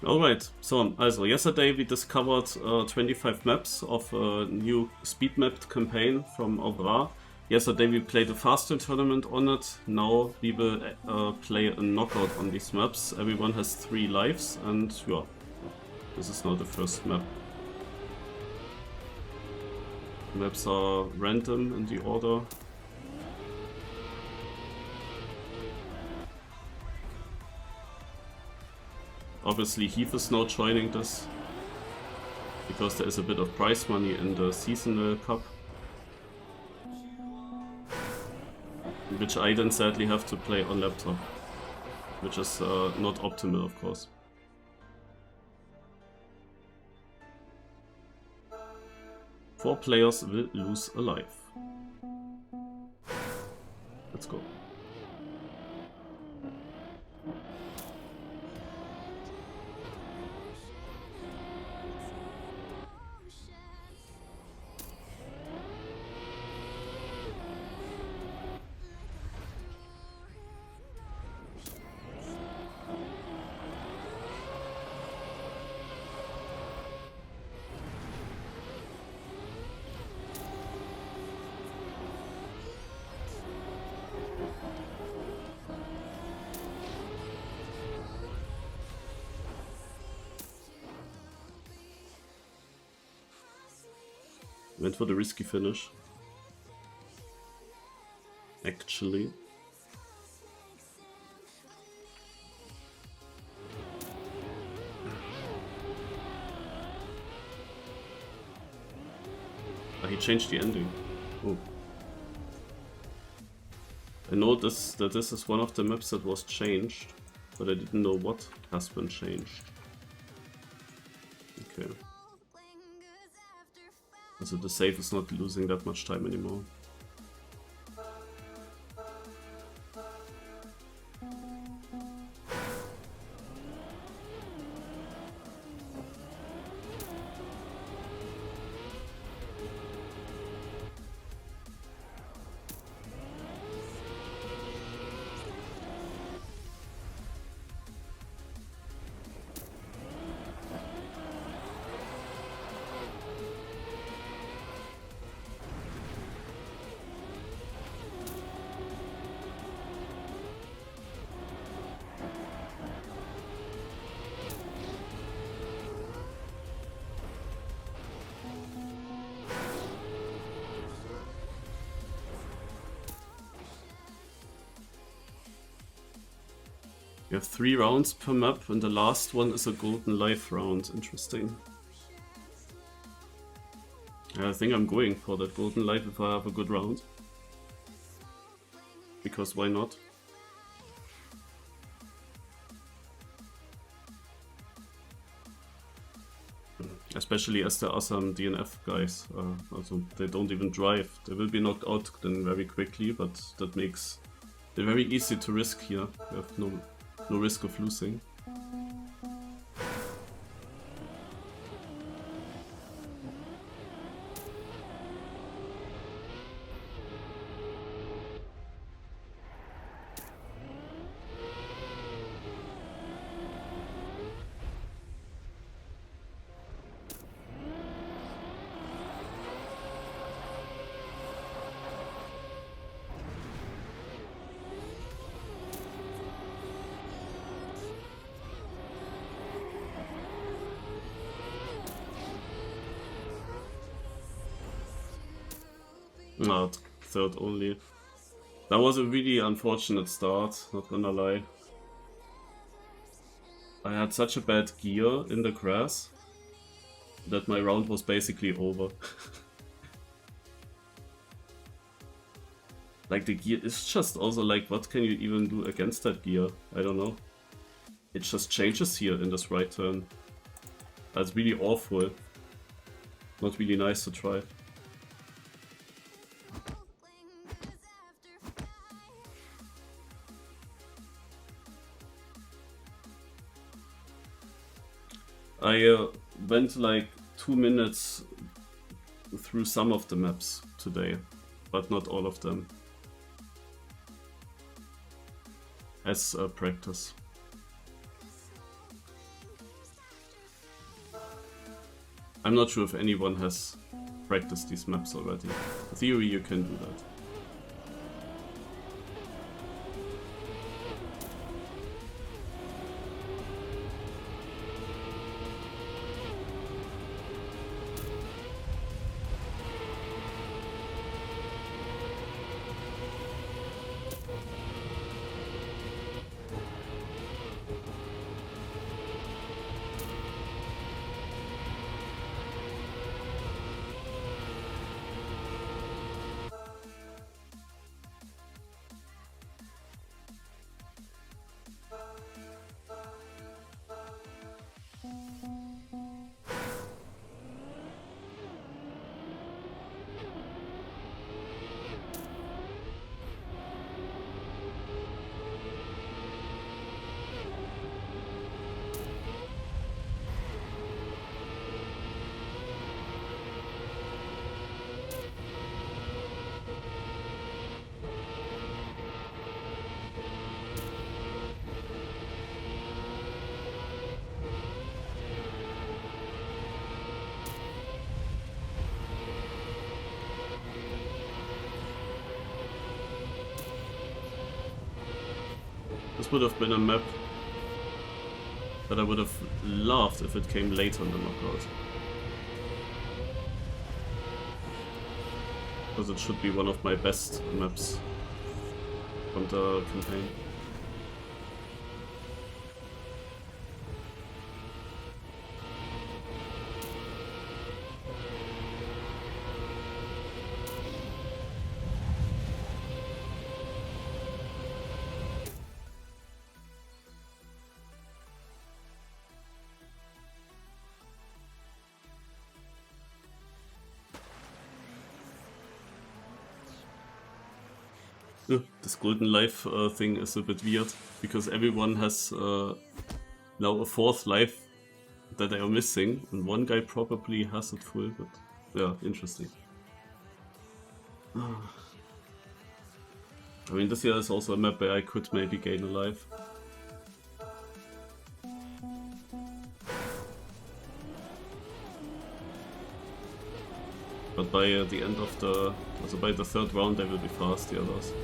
Alright, so also yesterday we discovered 25 maps of a new speed-mapped campaign from Auwrah. Yesterday we played a faster tournament on it. Now we will play a knockout on these maps. Everyone has 3 lives, and yeah, this is now the first map. Maps are random in the order. Obviously Heath is now joining this, because there is a bit of prize money in the seasonal cup. Which I then sadly have to play on laptop. Which is not optimal, of course. Four players will lose a life. Let's go. Went for the risky finish. Actually. Ah, he changed the ending. Oh. I know that this is one of the maps that was changed, but I didn't know what has been changed. Okay. So the save is not losing that much time anymore. You have 3 rounds per map, and the last one is a golden life round. Interesting. Yeah, I think I'm going for that golden life if I have a good round. Because why not? Especially as there are some DNF guys. Also, they don't even drive. They will be knocked out then very quickly, but that makes it very easy to risk here. You have no risk of losing. No, third only. That was a really unfortunate start, not gonna lie. I had such a bad gear in the grass that my round was basically over. Like, the gear is just also like, what can you even do against that gear? I don't know. It just changes here in this right turn. That's really awful. Not really nice to try. I went like 2 minutes through some of the maps today, but not all of them. As practice. I'm not sure if anyone has practiced these maps already. In theory, you can do that. This would have been a map that I would have loved if it came later in the knockout. Because it should be one of my best maps from the campaign. This Golden Life thing is a bit weird, because everyone has now a fourth life that they are missing, and one guy probably has it full, but yeah, interesting. I mean, this year is also a map where I could maybe gain a life. But by the end of the... also by the third round they will be fast, the others.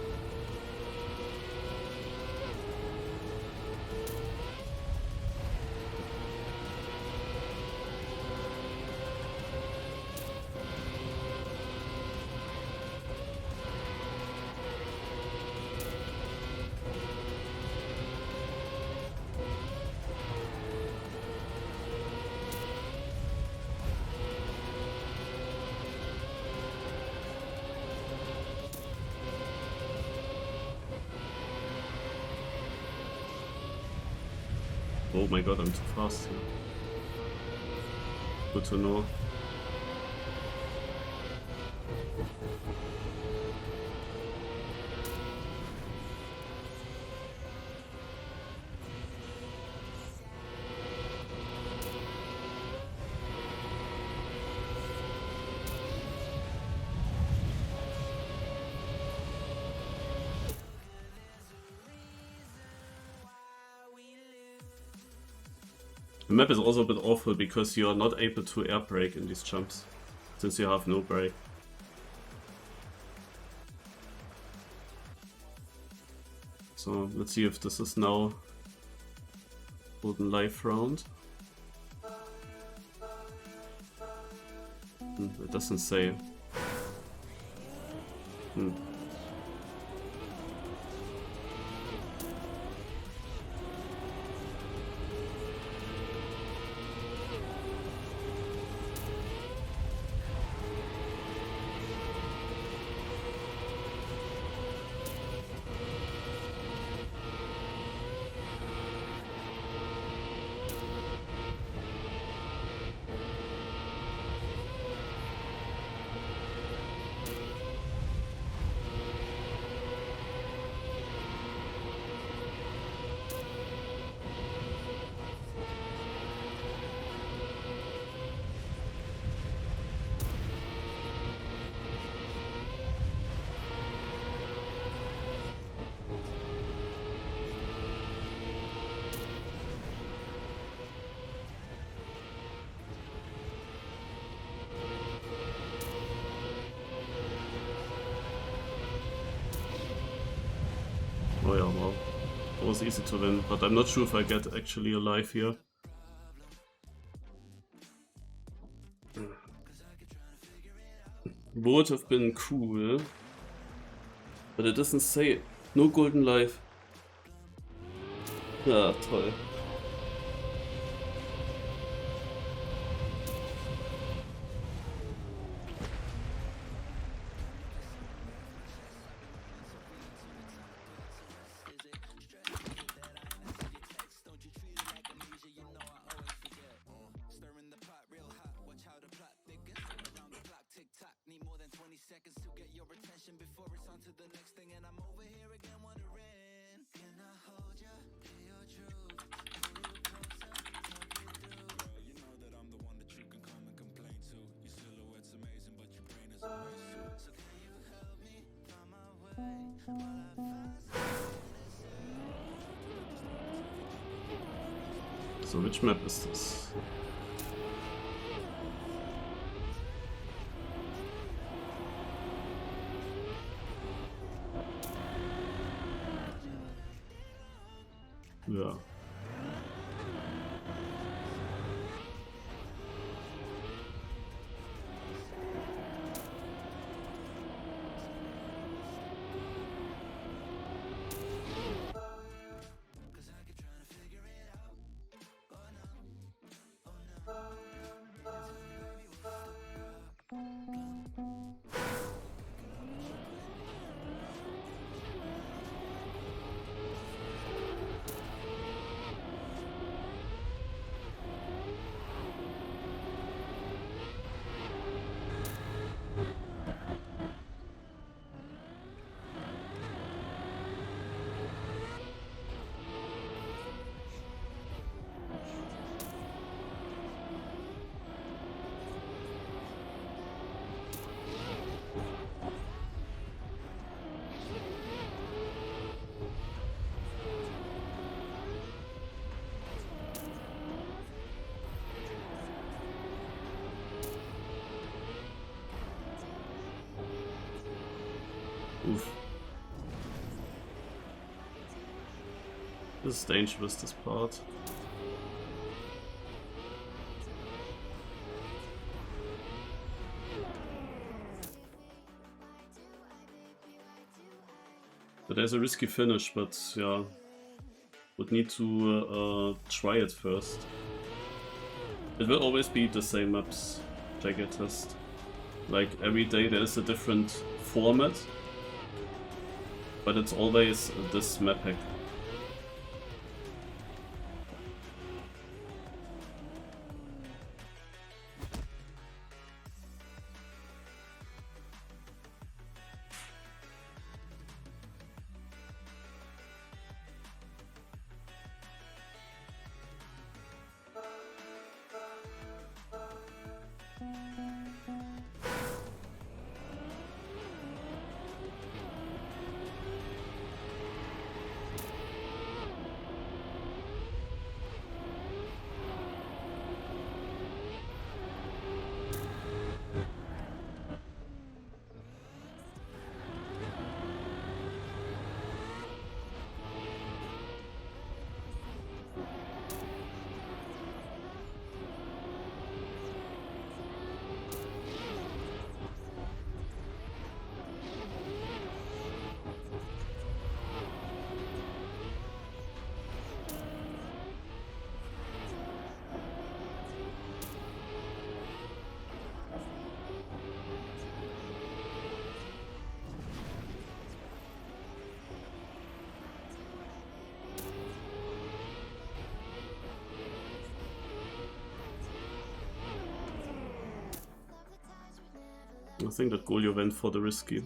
Oh my god, I'm too fast here. Good to know. The map is also a bit awful because you are not able to air brake in these jumps, since you have no brake. So let's see if this is now Golden Life round. It doesn't say. was easy to win, but I'm not sure if I get actually alive here. Would have been cool, but it doesn't say no golden life. Ja, toll. So which map is this? Yeah. Oof. This is dangerous, this part. But there's a risky finish, but yeah, would need to try it first. It will always be the same maps, Jagged Test. Like every day there is a different format, but it's always this map hack. I think that Golio went for the risky.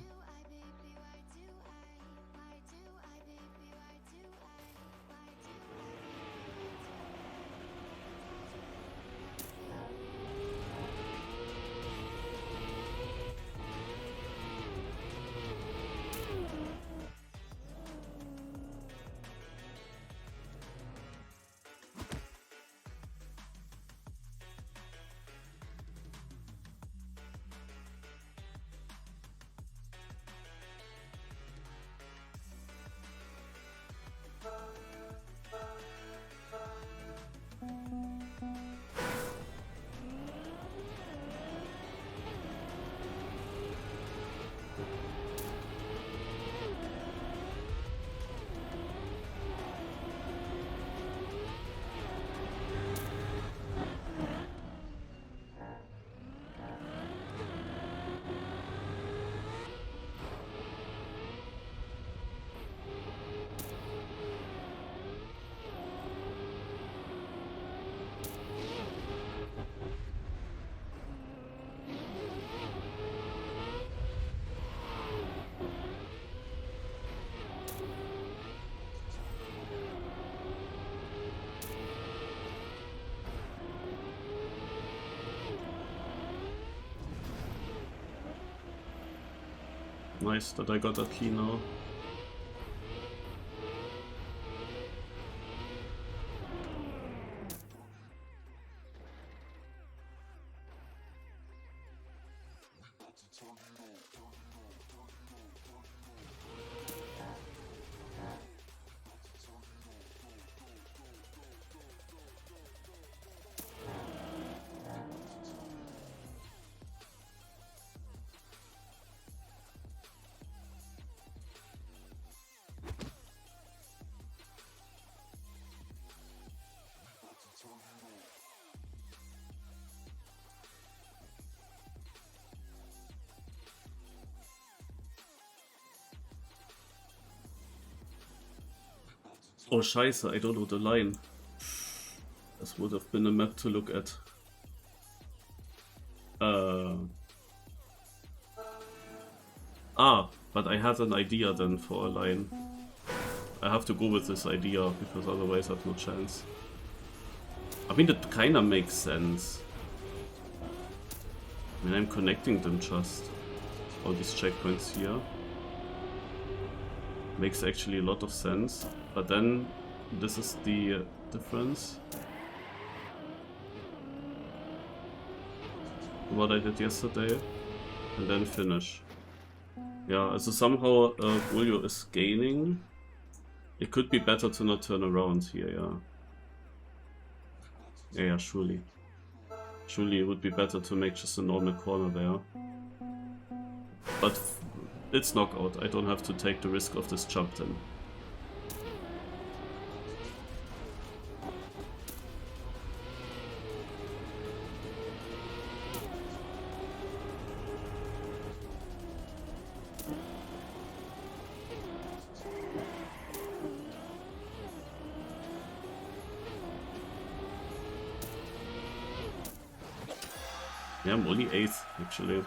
Nice that I got that key now. Oh scheiße, I don't know the line. This would have been a map to look at. But I had an idea then for a line. I have to go with this idea, because otherwise I have no chance. I mean, that kinda makes sense. I mean, I'm connecting them just. All these checkpoints here. Makes actually a lot of sense. But then, this is the difference. What I did yesterday. And then finish. Yeah, so somehow Julio is gaining. It could be better to not turn around here, yeah. Yeah, surely. Surely it would be better to make just a normal corner there. But it's knockout. I don't have to take the risk of this jump then. Yeah, I'm only 8th, actually.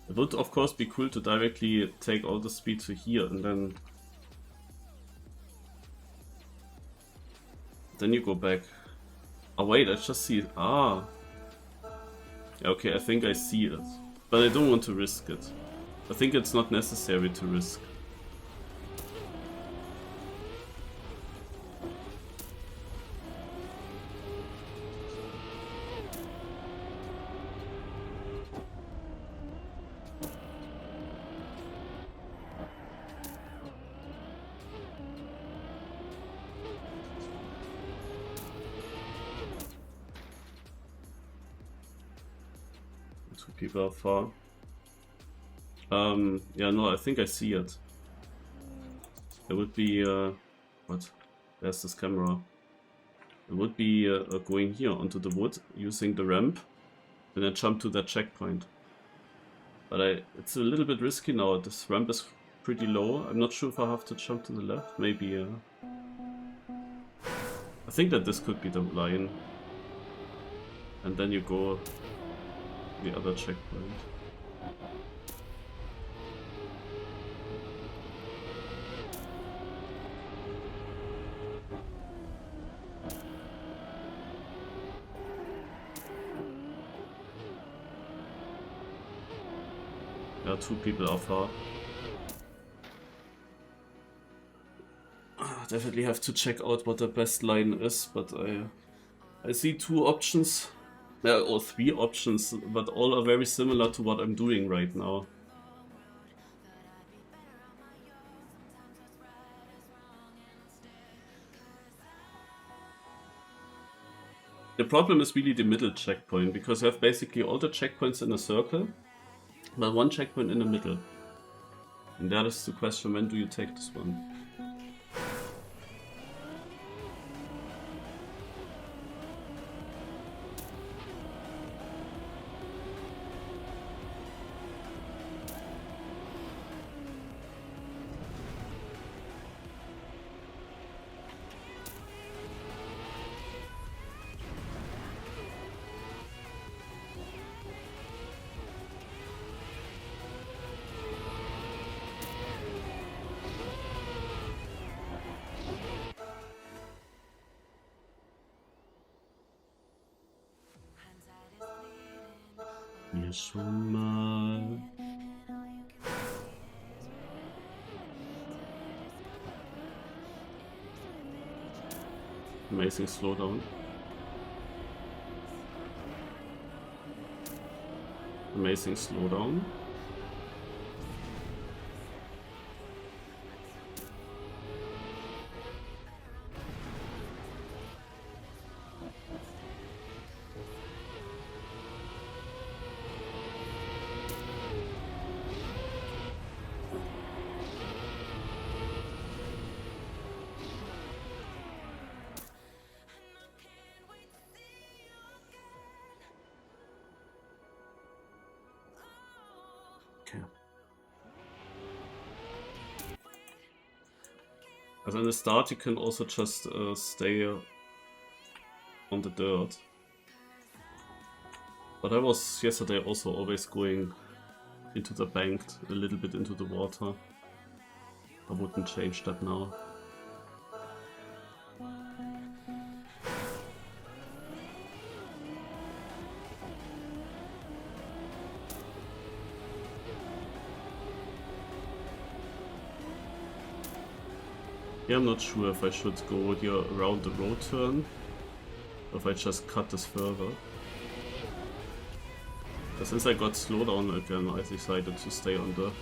It would of course be cool to directly take all the speed to here and then you go back. Oh wait, I just see it. Ah. Okay, I think I see it. But I don't want to risk it. I think it's not necessary to risk. Two people are far. Yeah, no, I think I see it. It would be, what? There's this camera. It would be going here onto the wood, using the ramp, and then jump to that checkpoint. But it's a little bit risky now. This ramp is pretty low. I'm not sure if I have to jump to the left. Maybe, I think that this could be the line. And then you go the other checkpoint. Yeah, two people are far. Definitely have to check out what the best line is, but I see two options. Or three options, but all are very similar to what I'm doing right now. The problem is really the middle checkpoint, because you have basically all the checkpoints in a circle, but one checkpoint in the middle. And that is the question, when do you take this one? mir schon mal. Amazing slowdown. Amazing slowdown. Okay. As in the start, you can also just stay on the dirt. But I was yesterday also always going into the bank, a little bit into the water. I wouldn't change that now. Yeah, I'm not sure if I should go here around the road turn, or if I just cut this further. But since I got slowdown again, I decided to stay on the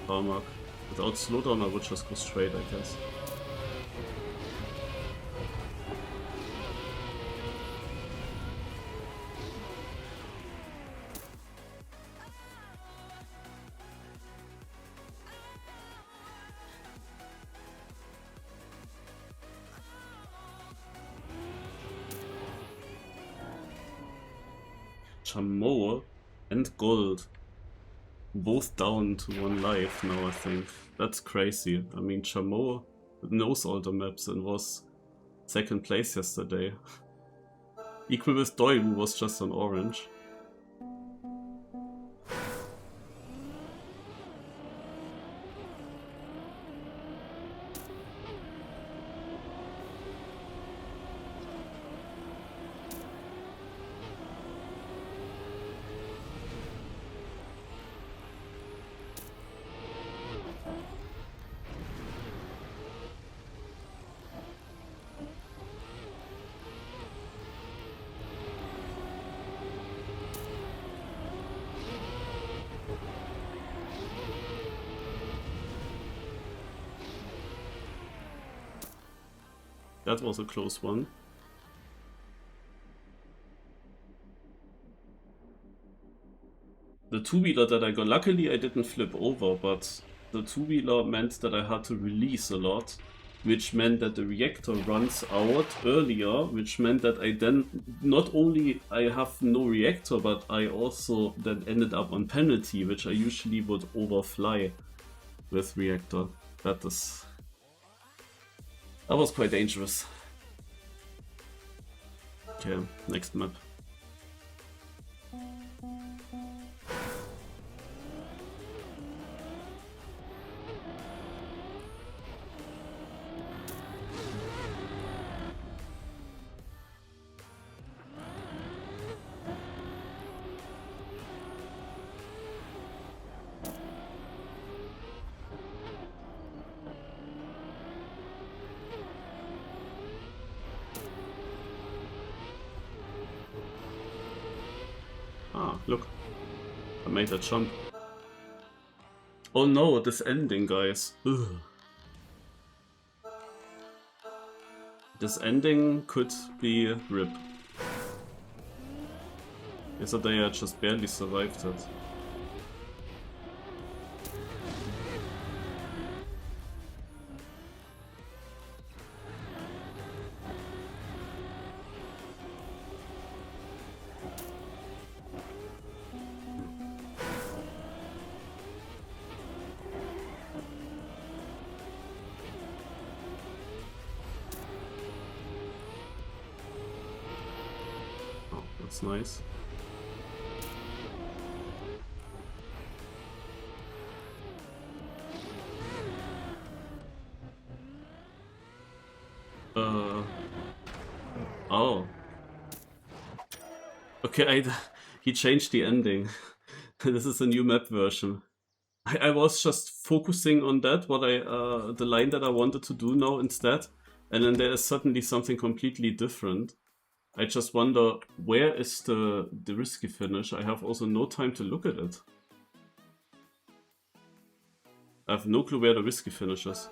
tarmac. Without slowdown, I would just go straight, I guess. Chameau and Gold. Both down to 1 life now, I think. That's crazy. I mean, Chameau knows all the maps and was 2nd place yesterday. Equal with Doi, who was just on orange. That was a close one. The two-wheeler that I got, luckily I didn't flip over, but the two-wheeler meant that I had to release a lot, which meant that the reactor runs out earlier, which meant that I then, not only I have no reactor, but I also then ended up on penalty, which I usually would overfly with reactor. That was quite dangerous. Okay, next map. Ah, look. I made a jump. Oh no, this ending, guys. Ugh. This ending could be RIP. Yesterday I just barely survived it. That's nice. Oh. Okay, He changed the ending. This is a new map version. I was just focusing on that, the line that I wanted to do now instead, and then there is suddenly something completely different. I just wonder, where is the risky finish? I have also no time to look at it. I have no clue where the risky finish is.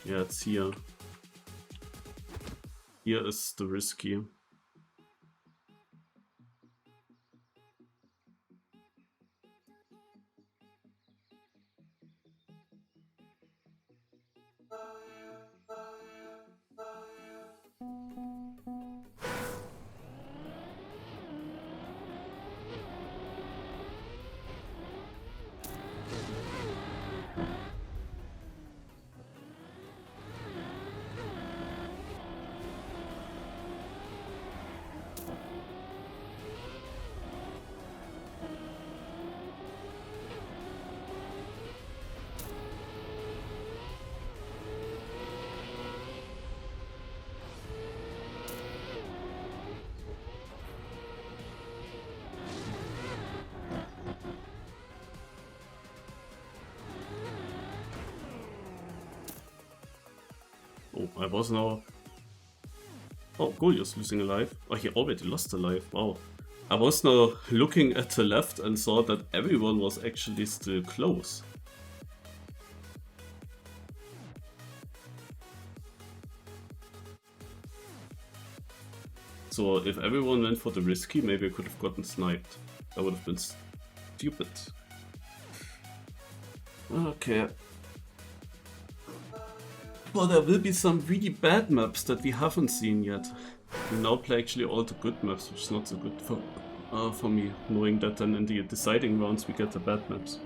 Yeah, it's here. Here is the risky. Oh, I was now... Oh, Goliath's losing a life. Oh, he already lost a life. Wow. I was now looking at the left and saw that everyone was actually still close. So if everyone went for the risky, maybe I could have gotten sniped. That would have been stupid. Okay. Well, there will be some really bad maps that we haven't seen yet. We now play actually all the good maps, which is not so good for me, knowing that then in the deciding rounds we get the bad maps.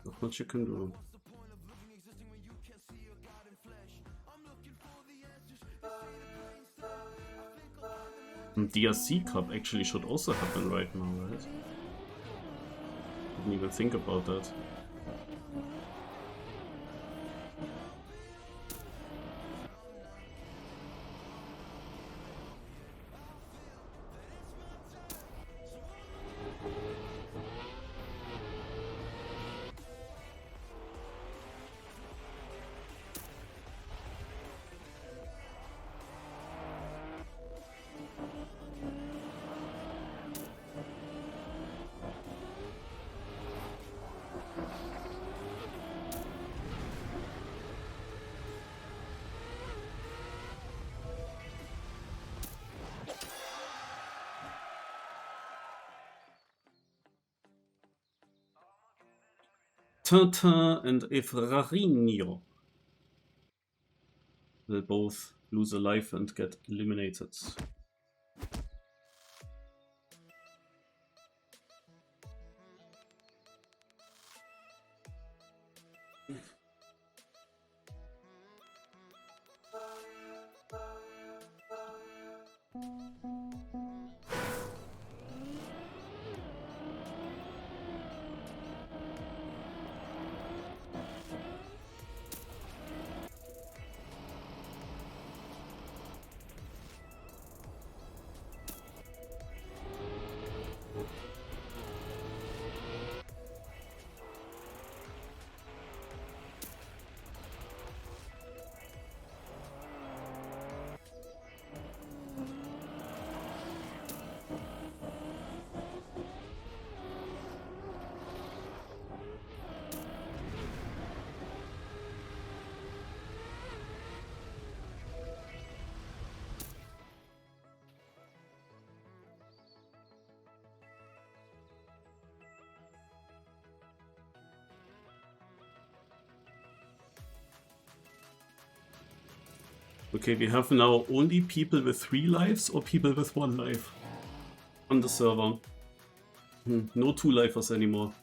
Not much you can do. DRC Cup actually should also happen right now, right? Didn't even think about that. Tintin and Efrarinho will both lose a life and get eliminated. Okay, we have now only people with 3 lives or people with 1 life on the server. No 2-lifers anymore.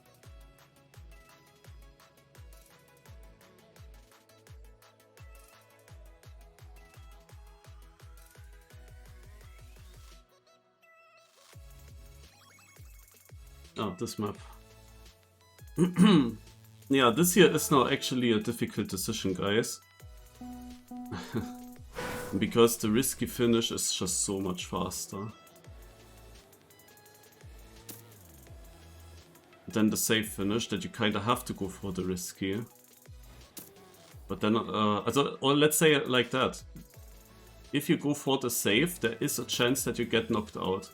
Ah, this map. Yeah, this here is now actually a difficult decision, guys. Because the risky finish is just so much faster than the safe finish, that you kinda have to go for the risky. But then, or let's say it like that. If you go for the safe, there is a chance that you get knocked out.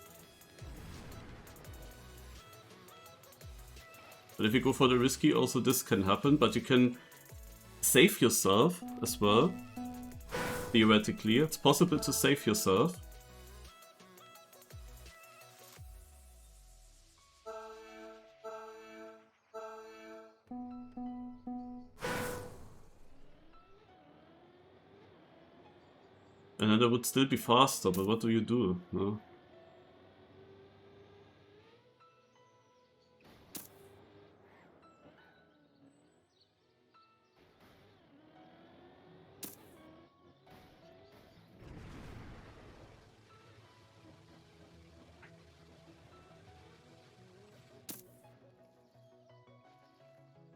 But if you go for the risky, also this can happen, but you can save yourself as well. Theoretically, it's possible to save yourself. And then it would still be faster, but what do you do? No?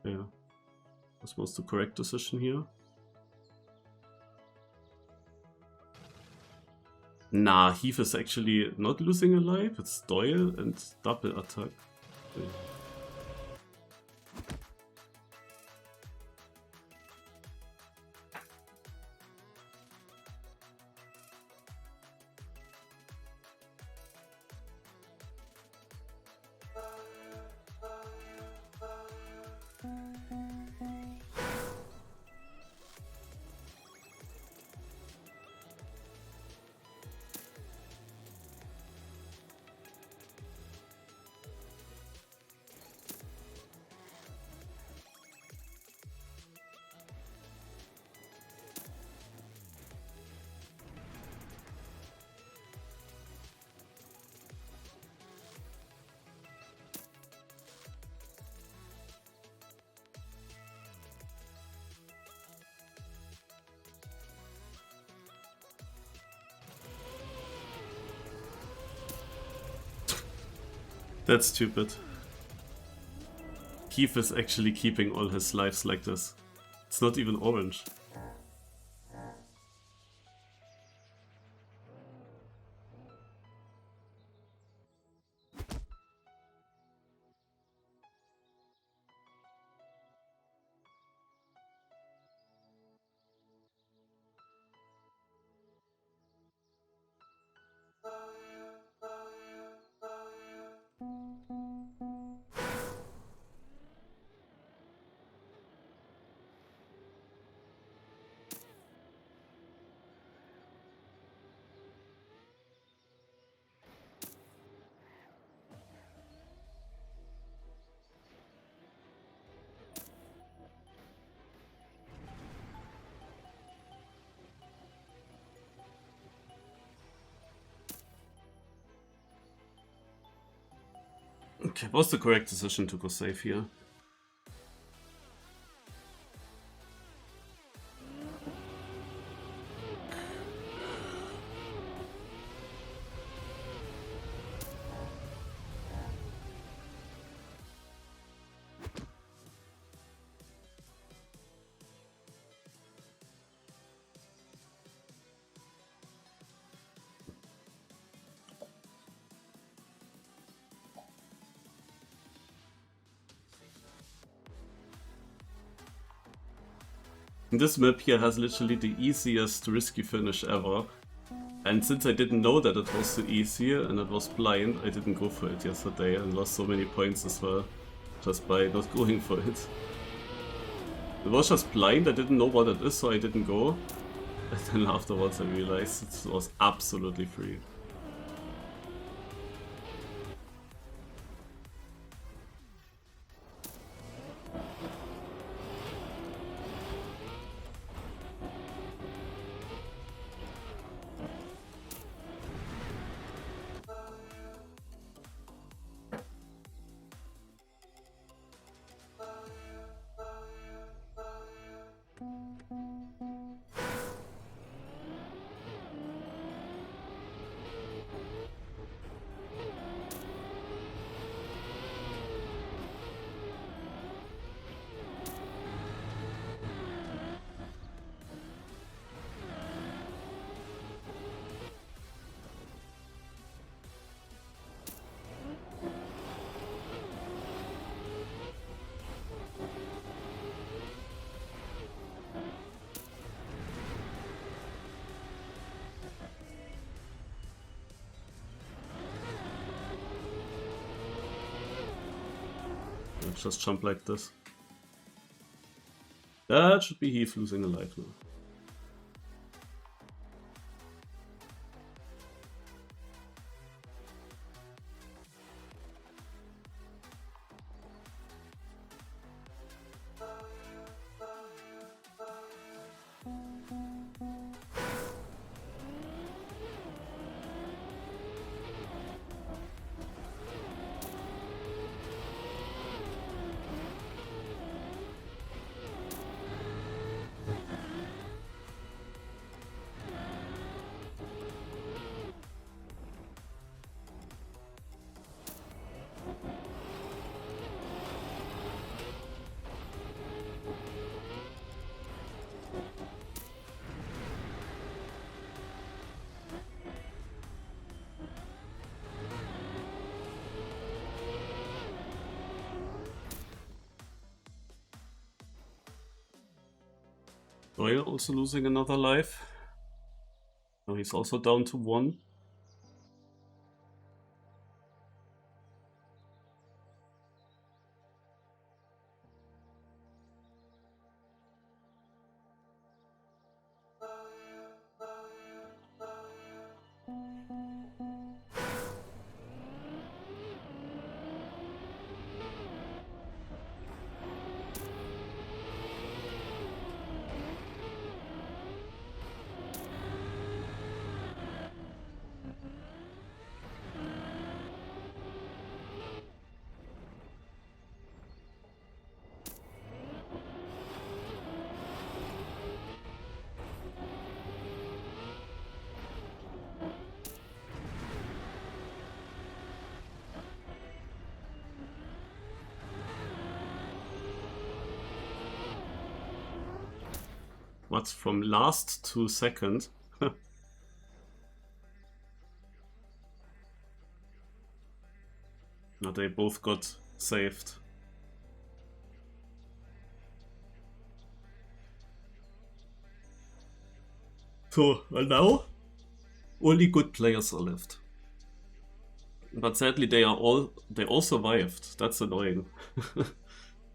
Yeah. This was the correct decision here. Nah, Heath is actually not losing a life, it's Doyle and double attack. Okay. That's stupid. Keith is actually keeping all his lives like this. It's not even orange. Okay, was the correct decision to go safe here? This map here has literally the easiest risky finish ever. And since I didn't know that it was so easy and it was blind, I didn't go for it yesterday and lost so many points as well, just by not going for it. It was just blind, I didn't know what it is, so I didn't go. And then afterwards I realized it was absolutely free. Just jump like this. That should be Heath losing a life now. Doyle also losing another life. Now he's also down to 1. What's from last to second? Now they both got saved. So, well now, only good players are left. But sadly they all survived. That's annoying.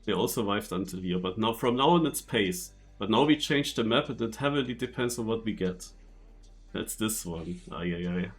They all survived until here, but now from now on it's pace. But now we changed the map and it heavily depends on what we get. That's this one. Ay ay ay.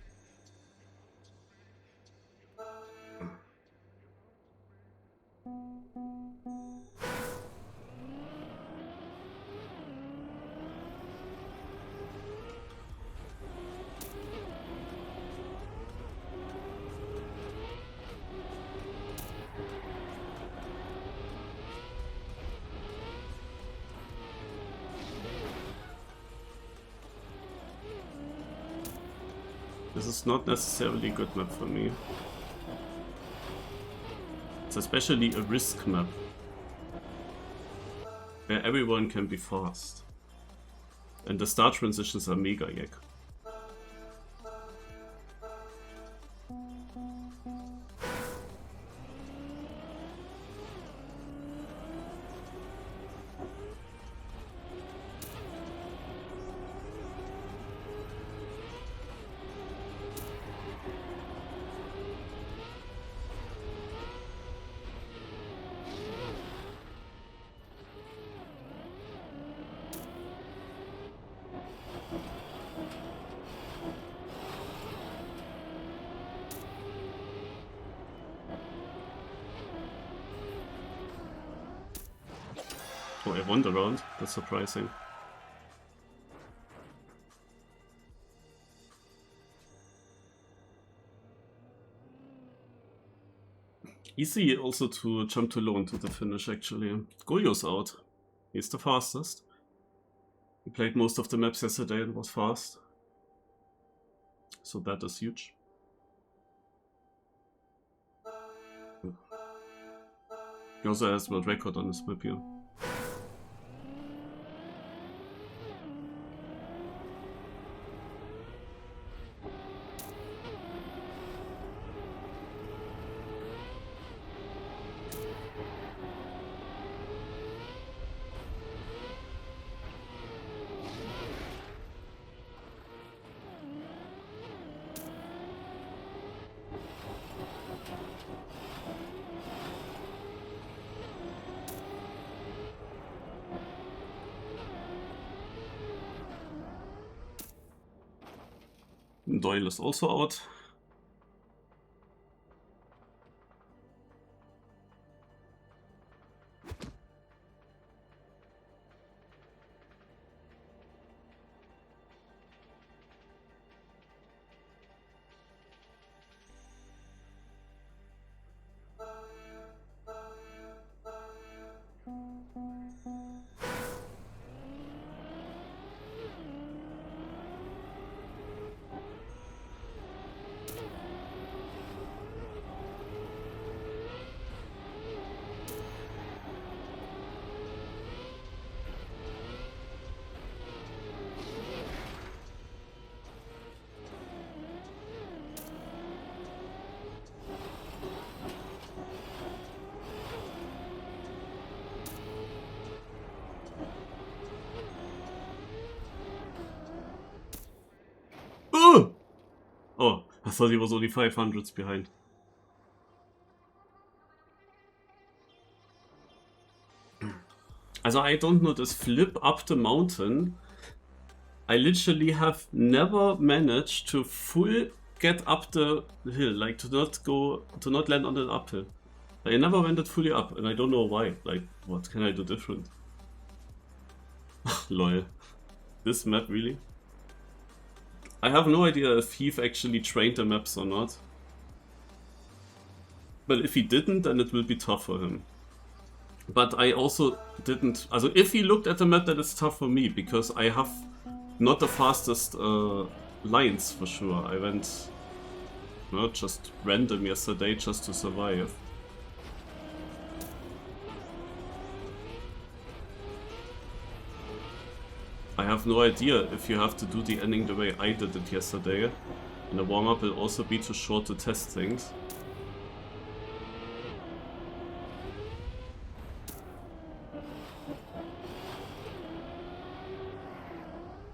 This is not necessarily a good map for me. It's especially a risk map, where everyone can be fast. And the start transitions are mega yak. Oh, I won the round. That's surprising. Easy also to jump too low into the finish, actually. Goyo's out. He's the fastest. He played most of the maps yesterday and was fast. So that is huge. He also has world record on his map here. Doyle is also out. Oh, I thought he was only 500s behind. Also, I don't know this flip up the mountain. I literally have never managed to full get up the hill, like to not land on an uphill. I never went it fully up, and I don't know why. Like, what can I do different? Lol. This map, really? I have no idea if Heath actually trained the maps or not. But if he didn't, then it will be tough for him. But I also didn't... Also, if he looked at the map, then it's tough for me, because I have not the fastest lines, for sure. I went just random yesterday just to survive. I have no idea if you have to do the ending the way I did it yesterday. And the warm-up will also be too short to test things.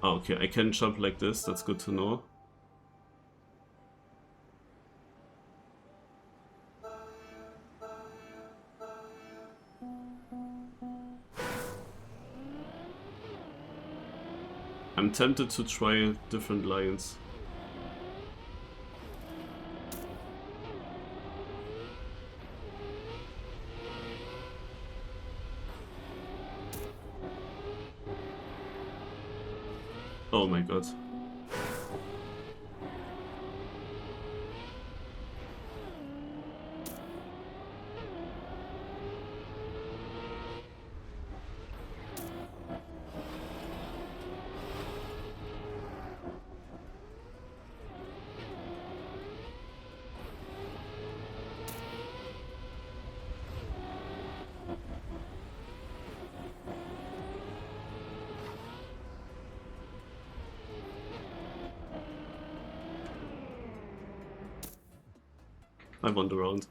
Ah, okay, I can jump like this, that's good to know. I'm tempted to try different lines. Oh my god. I won the round.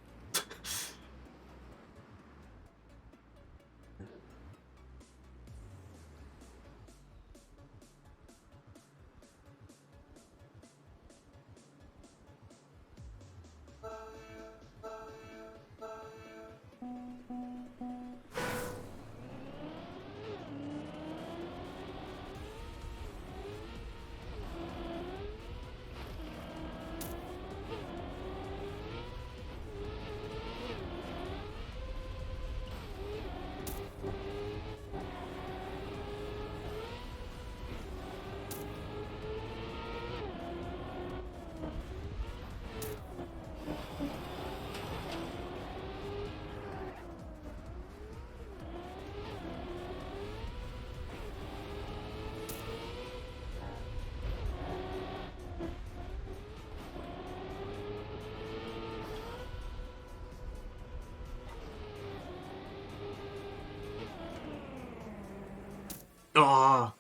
Oh.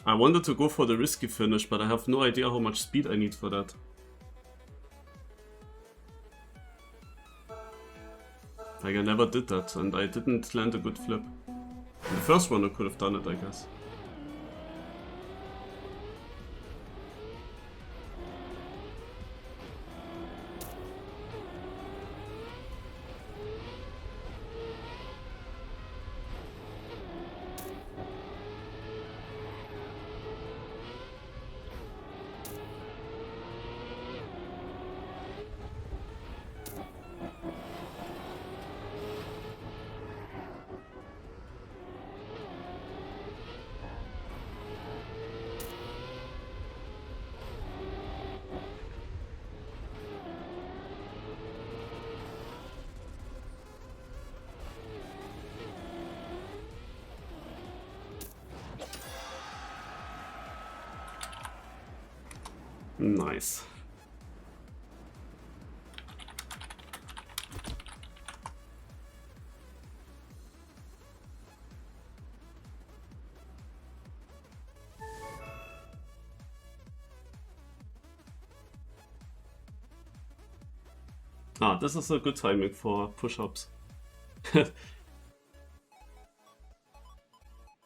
I wanted to go for the risky finish, but I have no idea how much speed I need for that. Like, I never did that, and I didn't land a good flip. In the first one I could have done it, I guess. Nice. Ah, this is a good timing for push-ups.